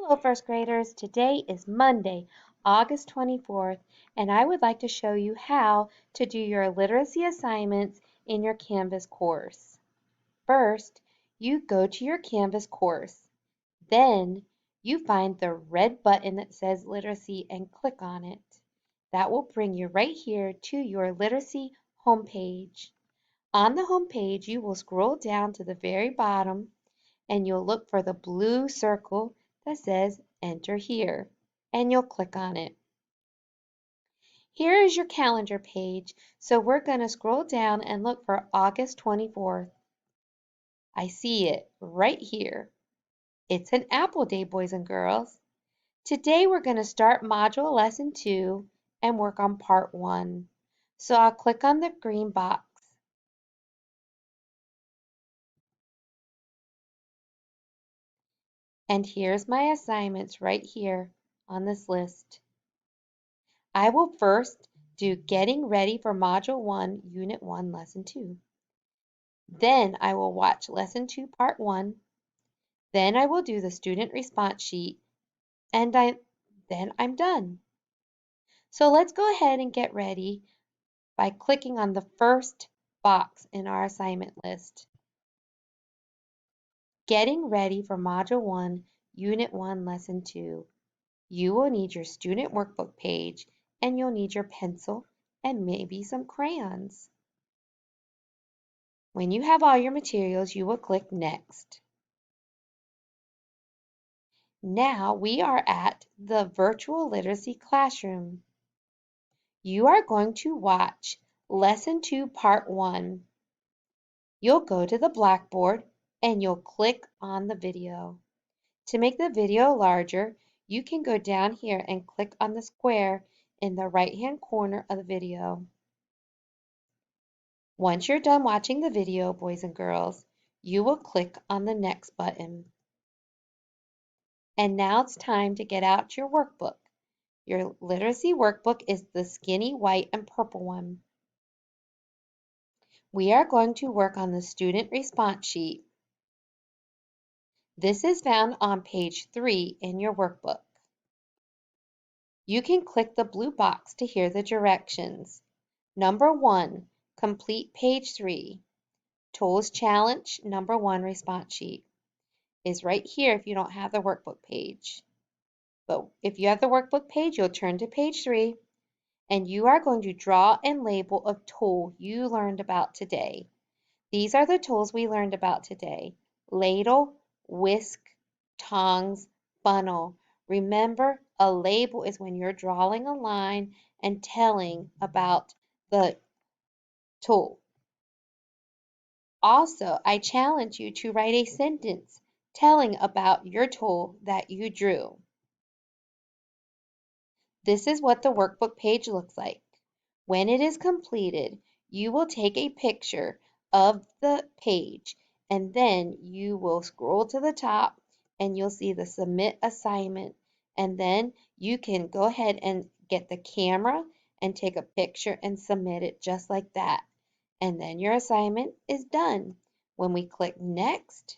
Hello, first graders. Today is Monday, August 24th, and I would like to show you how to do your literacy assignments in your Canvas course. First, you go to your Canvas course. Then, you find the red button that says Literacy and click on it. That will bring you right here to your literacy homepage. On the homepage, you will scroll down to the very bottom and you'll look for the blue circle that says Enter Here, and you'll click on it. Here is your calendar page, so we're going to scroll down and look for August 24th. I see it right here. It's an apple day, boys and girls. Today we're going to start Module Lesson 2 and work on Part 1. So I'll click on the green box. And here's my assignments right here on this list. I will first do Getting Ready for Module 1, Unit 1, Lesson 2. Then I will watch Lesson 2, Part 1. Then I will do the student response sheet, and then I'm done. So let's go ahead and get ready by clicking on the first box in our assignment list. Getting Ready for Module 1, Unit 1, Lesson 2. You will need your student workbook page, and you'll need your pencil and maybe some crayons. When you have all your materials, you will click Next. Now we are at the virtual literacy classroom. You are going to watch Lesson 2, Part 1. You'll go to the Blackboard and you'll click on the video. To make the video larger, you can go down here and click on the square in the right-hand corner of the video. Once you're done watching the video, boys and girls, you will click on the Next button. And now it's time to get out your workbook. Your literacy workbook is the skinny white and purple one. We are going to work on the student response sheet. This is found on page 3 in your workbook. You can click the blue box to hear the directions. Number 1, complete page 3. Tools Challenge number 1 response sheet is right here if you don't have the workbook page. But if you have the workbook page, you'll turn to page 3 and you are going to draw and label a tool you learned about today. These are the tools we learned about today: ladle, whisk, tongs, funnel. Remember, a label is when you're drawing a line and telling about the tool. Also, I challenge you to write a sentence telling about your tool that you drew. This is what the workbook page looks like. When it is completed, you will take a picture of the page and then you will scroll to the top and you'll see the Submit Assignment, and then you can go ahead and get the camera and take a picture and submit it just like that. And then your assignment is done. When we click Next,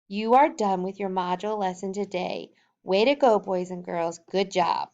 you are done with your module lesson today. Way to go, boys and girls. Good job.